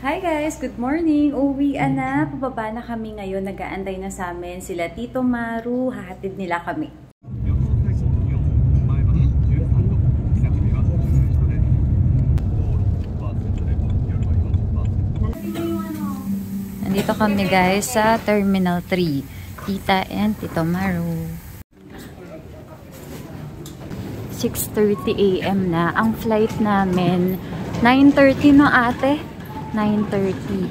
Hi guys! Good morning! Uwian na. Pababa na kami ngayon. Nag-aantay na sa amin sila Tito Maru. Hahatid nila kami. Nandito kami guys sa Terminal 3. Tita and Tito Maru. 6:30 AM na. Ang flight namin 9:30 no ate? 9:30.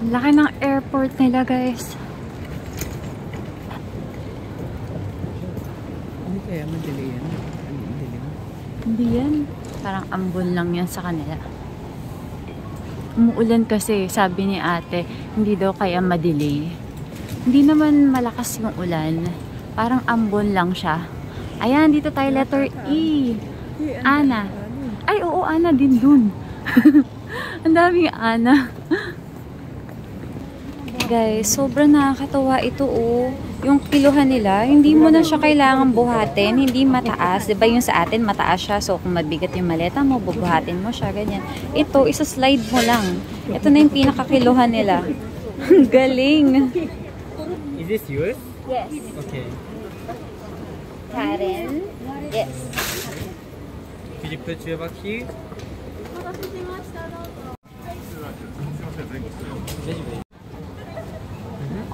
Laki ng airport nila guys. Hindi kaya madali yan? Hindi yan. Parang ambon lang yan sa kanila. Umuulan kasi, sabi ni ate, hindi daw kaya madelay. Hindi naman malakas yung ulan. Parang ambon lang siya. Ayan, dito tayo letter E. Ana. Ay, oo, Ana din dun. Ang daming Ana. Guys, sobrang nakakatawa ito oh. Yung kiluhan nila, hindi mo na siya kailangan buhatin, hindi mataas. Diba yung sa atin, mataas siya. So, kung mabigat yung maleta mo, bubuhatin mo siya, ganyan. Ito, isa-slide mo lang. Ito na yung pinakakiluhan nila. Galing! Is this yours? Yes. Okay. Karen? Yes. Could you put your back here?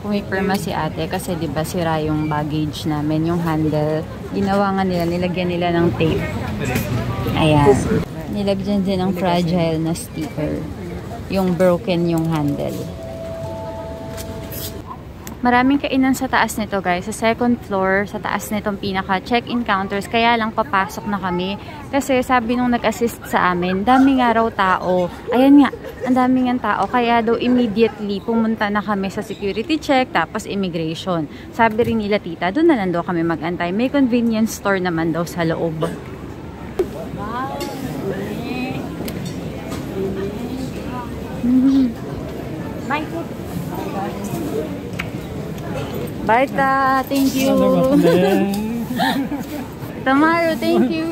Kumipirma si ate kasi diba sira yung baggage namin, yung handle. Ginawa nga nila, nilagyan nila ng tape. Ayan. Nilagyan din ng fragile na sticker. Yung broken yung handle. Maraming kainan sa taas nito guys. Sa second floor, sa taas nitong pinaka check-in counters. Kaya lang papasok na kami. Kasi sabi nung nag-assist sa amin, dami nga raw tao. Ayan nga, ang dami nga tao. Kaya daw immediately pumunta na kami sa security check, tapos immigration. Sabi rin nila tita, doon na lang daw kami mag-antay. May convenience store naman daw sa loob. Wow! Bye! Bye ta! Thank you! Tamaru, thank you!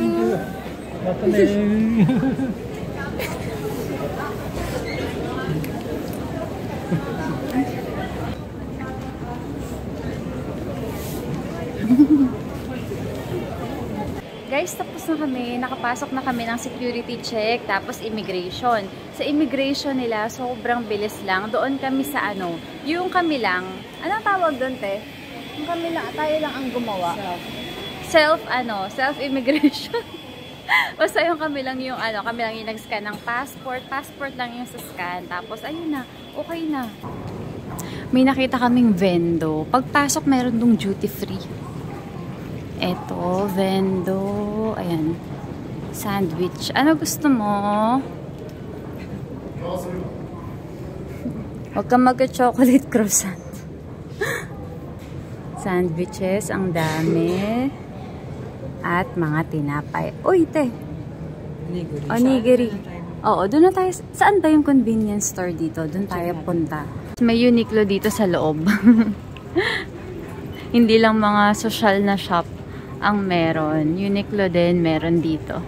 Guys, tapos na kami. Nakapasok na kami ng security check, tapos immigration. Sa immigration nila, sobrang bilis lang. Doon kami sa ano, yung kami lang. Anong tawag doon, te? Yung kami lang, tayo lang ang gumawa. Self-immigration. Basta yung kami lang yung ano, kami lang yung nag-scan ng passport. Passport lang yung sa scan. Tapos, ayun na, okay na. May nakita kaming vendo. Pagpasok, meron dong duty free. Eto, vendo. Ayan. Sandwich. Ano gusto mo? Huwag kang mag-chocolate croissant. Sandwiches, ang dami. At mga tinapay. Uy, te! Onigiri. Oo, doon na tayo. Saan ba yung convenience store dito? Doon tayo punta. May Uniqlo dito sa loob. Hindi lang mga social na shop ang meron. Uniqlo din meron dito.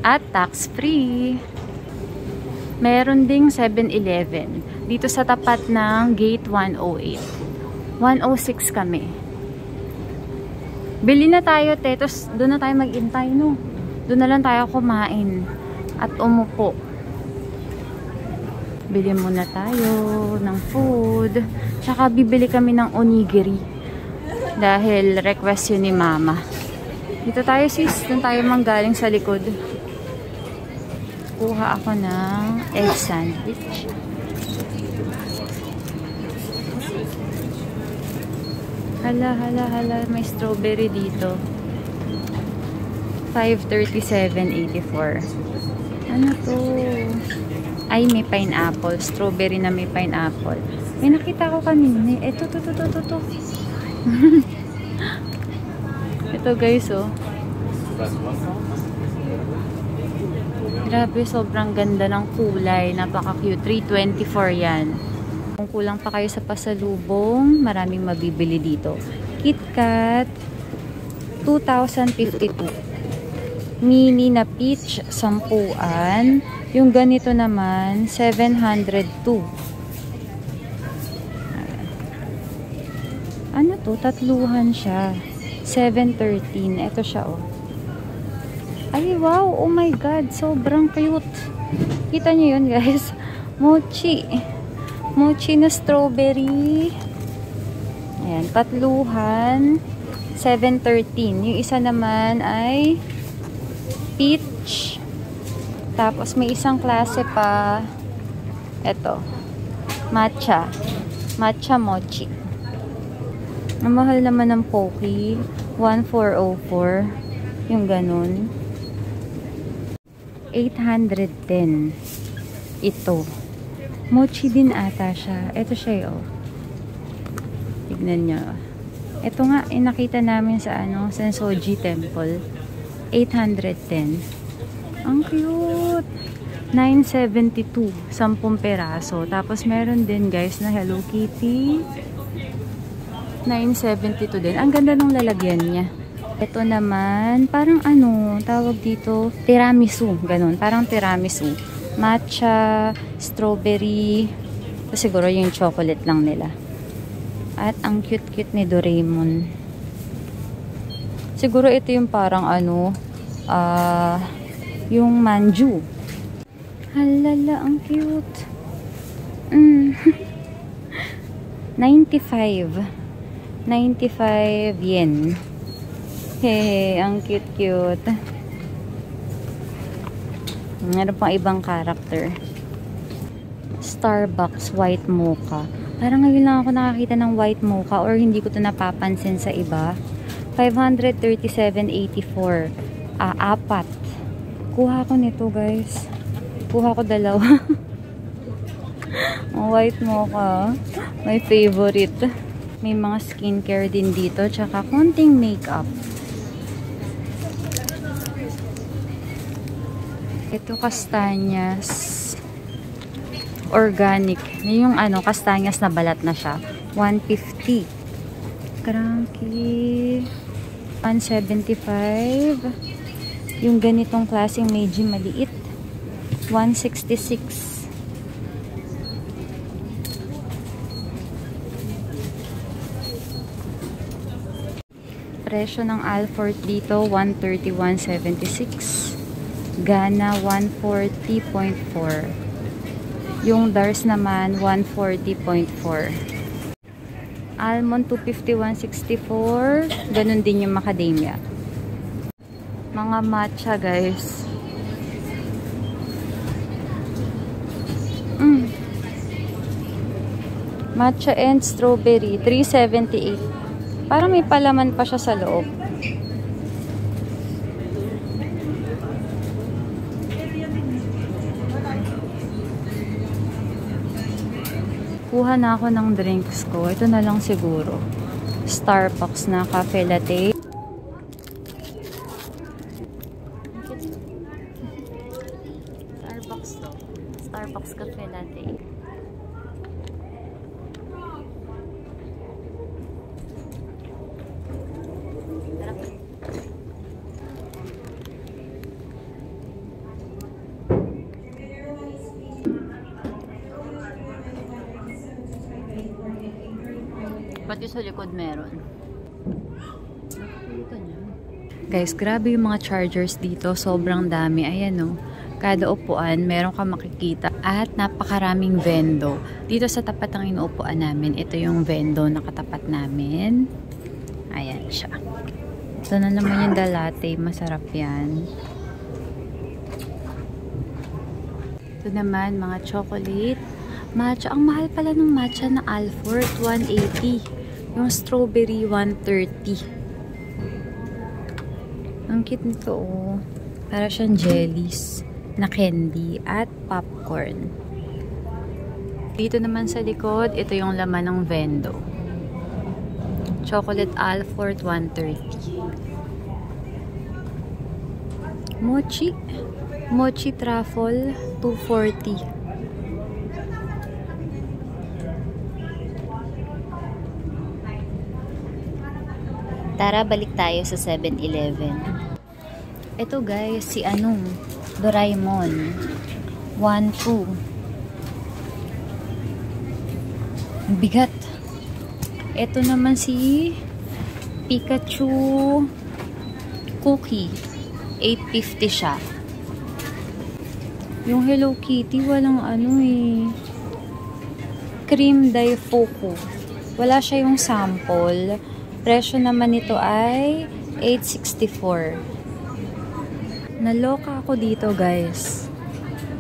At tax-free. Meron ding 7-Eleven. Dito sa tapat ng Gate 108. 106 kami. Bili na tayo, tetos. Doon na tayo mag-intay, no? Doon na lang tayo kumain. At umupo. Bili muna tayo ng food. Tsaka bibili kami ng onigiri. Dahil request yun ni mama. Dito tayo sis. Doon tayo manggaling sa likod. Kuha ako ng egg sandwich. Hala. May strawberry dito. 537.84. Ano to? Ay, may pineapple. Strawberry na may pineapple. May nakita ko kanina. Ito. Ito guys, oh. Grabe, sobrang ganda ng kulay. Napaka-cute. 324 yan. Kung kulang pa kayo sa pasalubong, maraming mabibili dito. KitKat. 2,052. Mini na peach, 10. Yung ganito naman, 702. Ano to? Tatluhan siya. 713. Ito siya, oh. Ay, wow! Oh my God! Sobrang cute! Kita niyo yun, guys? Mochi. Mochi na strawberry. Ayan, tatluhan. 713. Yung isa naman ay peach. Tapos, may isang klase pa. Ito. Matcha. Matcha mochi. Ang mahal naman ng Pocky. 1,404. Yung ganun. 810. Ito. Mochi din ata siya. Ito siya, oh. Tignan nyo. Ito nga, nakita namin sa Sensoji Temple. 810. Ang cute! 972. 10 peraso. Tapos meron din, guys, na Hello Kitty. 972 din. Ang ganda ng lalagyan niya. Ito naman, parang tawag dito, tiramisu. Ganun, parang tiramisu. Matcha, strawberry. Ito siguro yung chocolate lang nila. At ang cute-cute ni Doraemon. Siguro ito yung parang yung manju. Halala, ang cute. 95 yen. Hey, ang cute-cute. Meron pang ibang character. Starbucks white mocha. Parang ngayon lang ako nakakita ng white mocha or hindi ko to napapansin sa iba. 537.84. Apat. Kuha ko nito, guys. Kuha ko 2. White mocha. My favorite. May mga skincare din dito. Tsaka konting makeup. Ito, kastanyas. Organic. Yung kastanyas na balat na siya. 150. Cranky. 175. Yung ganitong klaseng medyo maliit. 166. Presyo ng Alfort dito, 131.76. Gana, 140.4. Yung Dars naman, 140.4. Almond, 251.64. Ganun din yung macadamia. Mga matcha, guys. Matcha and strawberry, 378. Parang may palaman pa siya sa loob. Kuha na ako ng drinks ko. Ito na lang siguro. Starbucks na cafe latte. Starbucks to. Starbucks cafe latte. Pati sa likod meron. Guys, grabe yung mga chargers dito. Sobrang dami. Ayan, oh. Kada upuan, meron ka makikita. At napakaraming vendo. Dito sa tapat ng inuupuan namin, ito yung vendo na katapat namin. Ayan siya. Ito na naman yung latte. Masarap yan. Ito naman, mga chocolate. Matcha. Ang mahal pala ng matcha na Alfort, 180. Yung strawberry, 130. Ang cute nito, oh. Para siyang jellies na candy at popcorn. Dito naman sa likod, ito yung laman ng vendo. Chocolate Alfort, 130. Mochi. Mochi truffle, 240. Tara, balik tayo sa 7-Eleven. Ito guys, si Doraemon. 1-2. Ang bigat. Ito naman si Pikachu Cookie. 850 siya. Yung Hello Kitty, walang cream daifuku. Wala siya yung sample. Presyo naman nito ay 864. Naloka ako dito guys.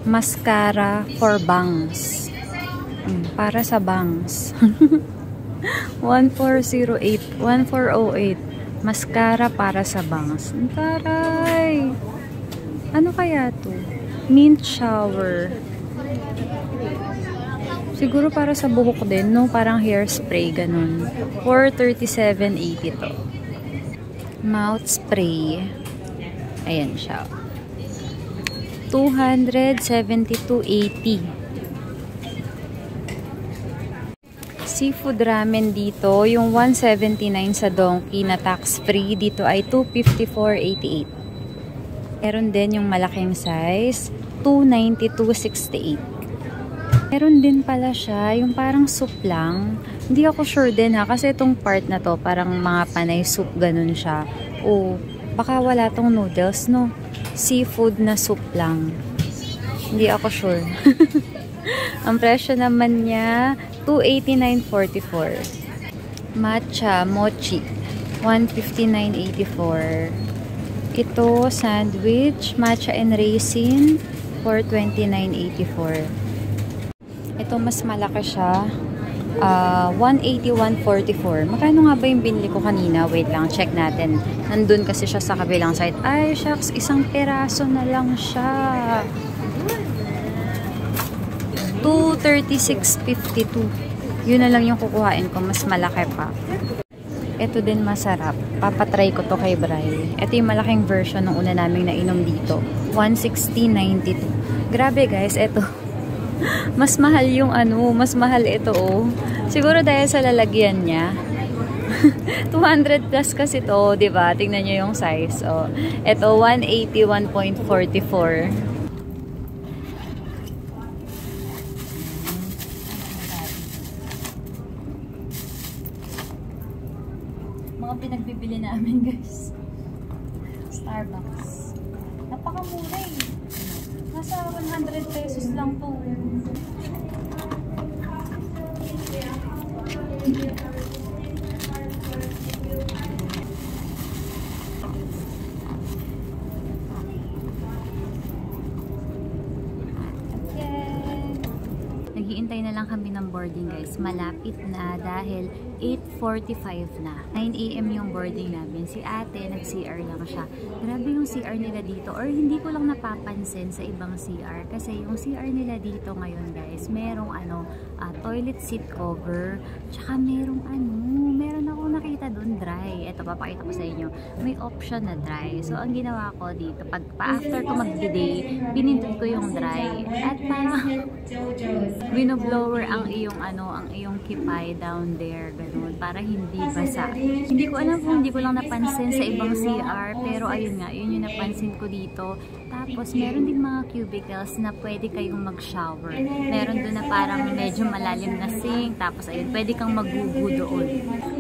Mascara for bangs. Para sa bangs. 1408. 1408. Mascara para sa bangs. Taray! Ano kaya to? Mint shower. Siguro para sa buhok din, no? Parang hairspray, ganun. 437.80 to. Mouth spray. Ayan siya. 272.80. Seafood ramen dito, yung 179 sa Donkey na tax-free, dito ay 254.88. Meron din yung malaking size, 292.68. Meron din pala siya, yung parang soup lang. Hindi ako sure din ha, kasi itong part na to, parang mga panay soup, ganun siya. O, baka wala tong noodles, no? Seafood na soup lang. Hindi ako sure. Ang presyo naman niya, 289.44. Matcha mochi, 159.84. Ito, sandwich, matcha and raisin, 429.84. Ito, mas malaki siya. 181.44. Magkano nga ba yung binili ko kanina? Wait lang, check natin. Nandun kasi siya sa kabilang side. Ay, shucks, isang peraso na lang siya. 236.52. Yun na lang yung kukuhain ko. Mas malaki pa. Ito din masarap. Papatry ko to kay Bri. Ito yung malaking version ng una naming nainom dito. 160.92. Grabe guys, ito. Mas mahal yung mas mahal ito oh. Siguro dahil sa lalagyan niya. 200 plus kasi to, 'di ba? Tingnan niyo yung size. Oh. Ito 181.44. Mga pinagbibili namin guys. Starbucks. Napakamura eh. Nasa 100 pesos lang to. Naghihintay na lang kami ng boarding guys. Malapit na dahil 8:45 na. 9 AM yung boarding namin. Si ate, nag-CR lang siya. Grabe yung CR nila dito. Or hindi ko lang napapansin sa ibang CR. Kasi yung CR nila dito ngayon guys, merong toilet seat cover. Tsaka merong meron ako nakita doon dry. Ito, papakita ko sa inyo. May option na dry. So, ang ginawa ko dito, after ko mag-bidet, pinindot ko yung dry. At parang winoblower ang iyong kipay down there. Ganun. Para hindi basa. Hindi ko alam kung hindi ko lang napansin sa ibang CR. Pero ayun nga, yun yung napansin ko dito. Tapos, meron din mga cubicles na pwede kayong mag-shower. Meron doon na parang medyo malalim na sink. Tapos, ayun, pwede kang maggugu doon.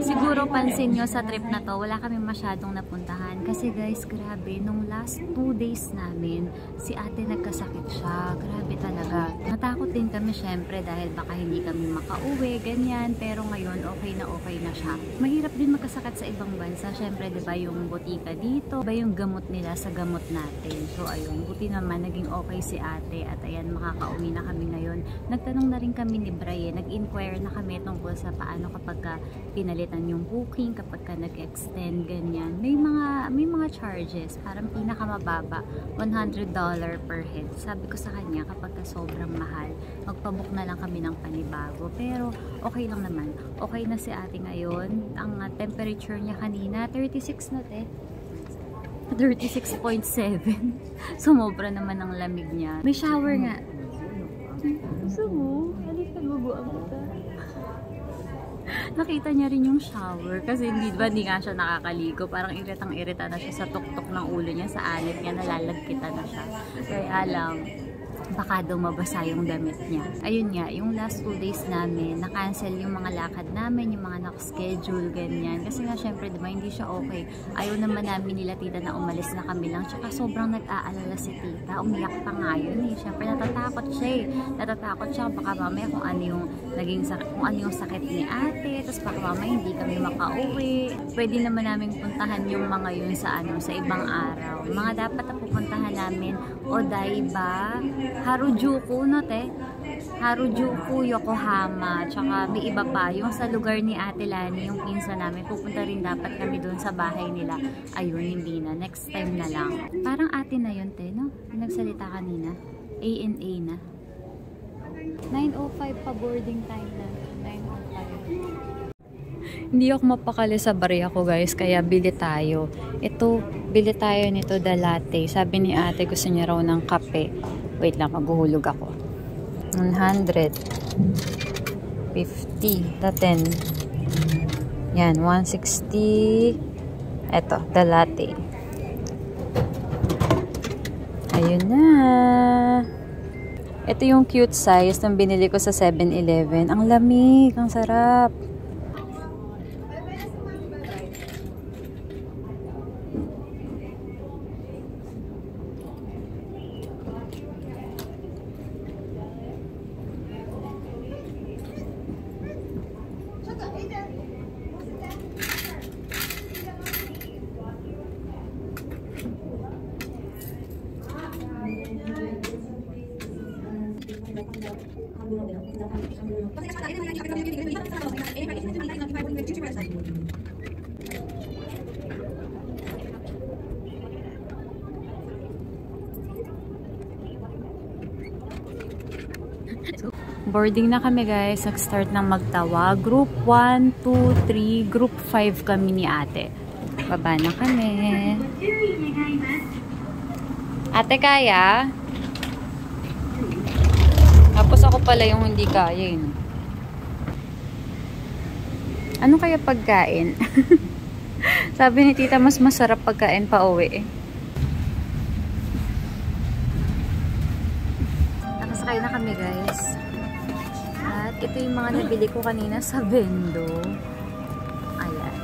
Siguro pansin nyo sa trip na to, wala kami masyadong napuntahan. Kasi guys, grabe, nung last 2 days namin, si ate nagkasakit siya. Grabe talaga. Natakot din kami syempre dahil baka hindi kami makauwi, ganyan. Pero ngayon, okay na siya. Mahirap din magkasakit sa ibang bansa. Syempre, diba yung botika dito, diba yung gamot nila sa gamot natin. So, ayun, buti naman, naging okay si ate. At ayan, makakauwi na kami ngayon. Nagtanong na rin kami ni Brian, nag-inquire na kami tungkol sa paano kapag pinalitan yung booking, kapag ka nag-extend, ganyan. May mga charges, parang pinakamababa, $100 per head. Sabi ko sa kanya, kapag ka sobrang mahal, magpabook na lang kami ng panibago. Pero, okay lang naman. Okay na si ate ngayon. Ang temperature niya kanina, 36 na 36.7. Sumobra naman ang lamig niya. May shower nga. Gusto mo? Halika, guguan kita. Nakita niya rin yung shower kasi hindi nga siya nakakaligo. Parang iritang-irita na siya sa tuktok ng ulo niya, sa anit niya, nalalagkitan na siya. Kaya lang, baka daw mabasa yung damit niya. Ayun nga, yung last 2 days namin, na-cancel yung mga lakad namin, yung mga nakaschedule, ganyan. Kasi nga, syempre, diba, hindi siya okay. Ayaw naman namin nila tita na umalis na kami lang. Tsaka sobrang nag-aalala si tita. Umiyak pa nga yun eh. Syempre, natatakot siya eh. Natatakot siya, baka mamaya kung ano yung naging sakit, kung ano yung sakit ni ate. Tapos baka mamaya hindi kami makauwi. Pwede naman namin puntahan yung mga yun sa sa ibang araw. Mga dapat na pupuntahan namin, Odaiba, Harajuku, no te? Harajuku, Yokohama, tsaka may iba pa. Yung sa lugar ni Ate Lani, yung pinsa namin, pupunta rin dapat kami doon sa bahay nila. Ayun, hindi na. Next time na lang. Parang ate na yun, te, no? Nagsalita kanina. ANA na. 9:05 pa boarding time na. 9:05. Hindi ako mapakali sa bariya ko, guys, kaya bili tayo. Ito, bili tayo nito da latte. Sabi ni ate, gusto niya raw ng kape. Wait lang, maghuhulog ako. 100. 50. Da 10. Yan, 160. Ito, da latte. Ayun na. Ito yung cute size na binili ko sa 7-Eleven. Ang lamig, ang sarap. Boarding na kami, guys. Nag-start ng magtawa. Group 1, 2, 3, group 5 kami ni ate. Baba na kami. Ate, kaya? Tapos ako pala yung hindi kaya yun. Ano kaya pagkain? Sabi ni tita, mas masarap pagkain pa uwi. Nakasakay na kami, guys. At ito yung mga nabili ko kanina sa Bendo. Ayan.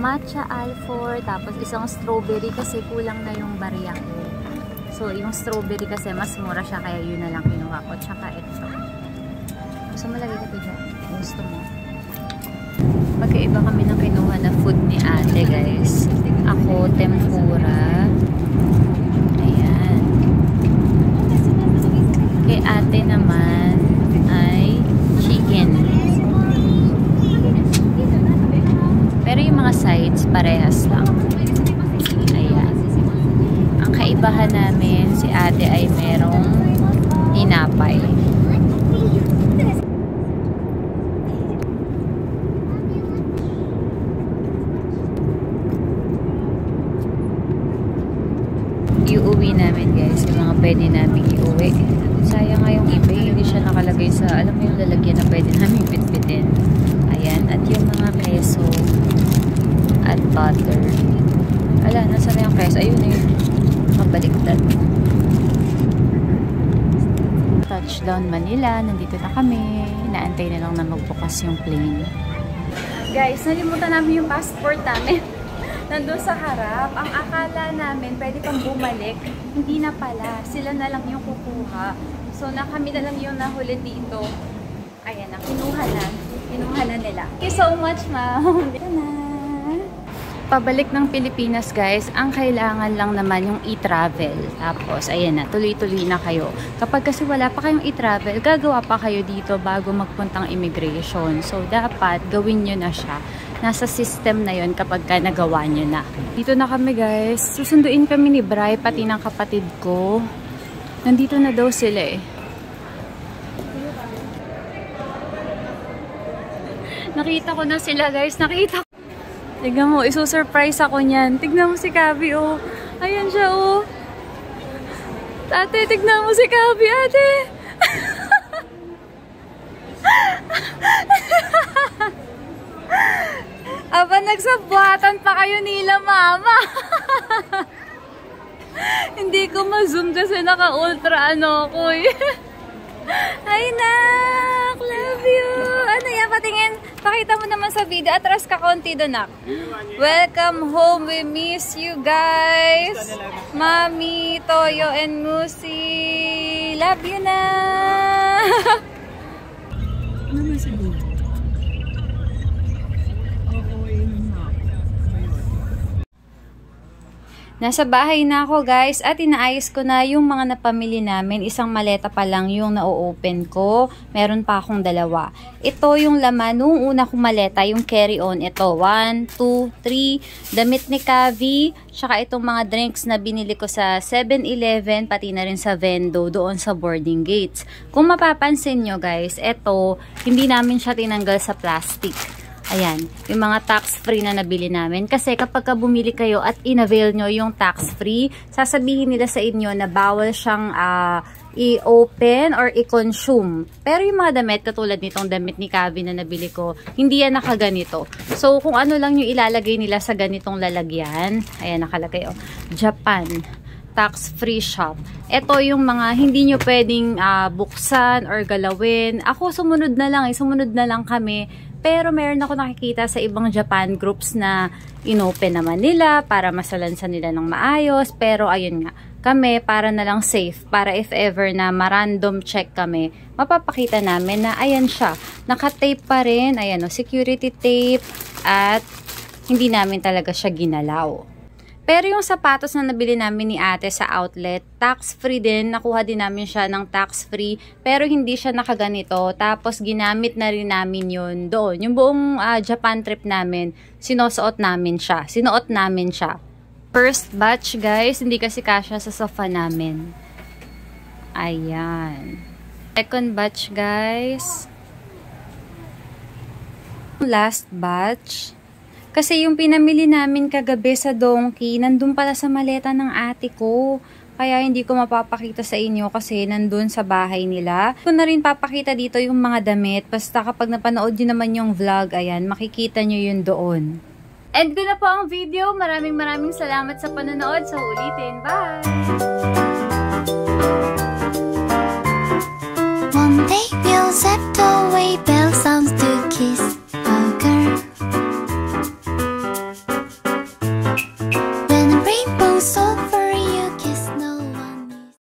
Matcha Alfor, tapos isang strawberry kasi kulang na yung bariya ko. So, yung strawberry kasi mas mura siya, kaya yun na lang kinuha ko. Tsaka ito. Gusto mo lagay ka dyan? Gusto mo? Magkaiba kami ng kinuha na food ni ate, guys. Ako, tempura. Ayan. Kay ate naman ay chicken. Pero yung mga sides, parehas lang. Ayan. Ang kaibahan namin, si ate ay merong tinapay. Iuwi namin, guys, yung mga pwede namin iuwi. Sayang nga yung iba, hindi siya nakalagay sa, alam mo yung lalagyan na pwede namin bitbitin. Ayan, at yung mga keso at butter. Ala, nasa na yung keso? Ayun na yun. Mabaliktad. Touchdown Manila, nandito na kami. Naantay na lang na magbukas yung plane. Guys, nalimutan namin yung passport namin. Nandun sa harap. Ang akala namin, pwede kang bumalik. Hindi na pala. Sila na lang yung kukuha. So, kami na lang yung nahuli dito. Ayan na, kinuha na nila. Thank you so much, ma'am. Dito na. Pabalik ng Pilipinas, guys, ang kailangan lang naman yung e-travel. Tapos, ayan na, tuloy-tuloy na kayo. Kapag kasi wala pa kayong e-travel, gagawa pa kayo dito bago magpuntang immigration. So, dapat gawin nyo na siya. Nasa system na yon kapag ka nagawa nyo na. Dito na kami, guys. Susunduin kami ni Bri, pati ng kapatid ko. Nandito na daw sila eh. Nakita ko na sila, guys. Nakita ko. Tignan mo, isusurprise ako niyan. Tignan mo si Kabi, oh. Ayan siya, oh. Ate, tignan mo si Kabi, ate. Aba, nagsabwatan pa kayo nila, mama. Hindi ko ma-zoom kasi naka-ultra ano ko eh. Ay, nak! Love you! Ano yan? Patingin. Pakita mo naman sa video. Atras ka konti doon, nak. Welcome home. We miss you guys. Mami, Toyo, and Musi. Love you na! Ano na siguro? Nasa bahay na ako guys at inaayos ko na yung mga napamili namin. Isang maleta pa lang yung na-open ko. Meron pa akong dalawa. Ito yung laman nung una kong maleta, yung carry-on. Ito, 1, 2, 3. Damit ni Kavi. Tsaka itong mga drinks na binili ko sa 7-Eleven, pati na rin sa Vendo doon sa boarding gates. Kung mapapansin nyo guys, ito, hindi namin siya tinanggal sa plastic. Ayan, yung mga tax-free na nabili namin. Kasi kapag bumili kayo at in-avail nyo yung tax-free, sasabihin nila sa inyo na bawal siyang i-open or i-consume. Pero yung mga damit, katulad nitong damit ni Kavi na nabili ko, hindi yan nakaganito. So, kung ano lang yung ilalagay nila sa ganitong lalagyan, ayan, nakalagay, Japan tax-free shop. Ito yung mga hindi nyo pwedeng buksan or galawin. Ako, sumunod na lang kami. Pero meron ako nakikita sa ibang Japan groups na inopen naman nila para masalansan nila ng maayos. Pero ayun nga, kami para na lang safe. Para if ever na ma-random check kami, mapapakita namin na ayan siya. Naka-tape pa rin. Ayan o, security tape. At hindi namin talaga siya ginalaw. Pero yung sapatos na nabili namin ni ate sa outlet, tax-free din. Nakuha din namin siya ng tax-free. Pero hindi siya nakaganito. Tapos ginamit na rin namin yun doon. Yung buong Japan trip namin, sinuot namin siya. First batch guys, hindi kasi kasya sa sofa namin. Ayan. Second batch guys. Last batch. Kasi yung pinamili namin kagabi sa Donkey, nandun pala sa maleta ng ate ko. Kaya hindi ko mapapakita sa inyo kasi nandun sa bahay nila. Ko na rin papakita dito yung mga damit. Basta kapag napanood nyo naman yung vlog, ayan, makikita nyo yun doon. End ko na po ang video. Maraming salamat sa panonood. Sa ulitin. Bye! One day we'll set away bell sounds to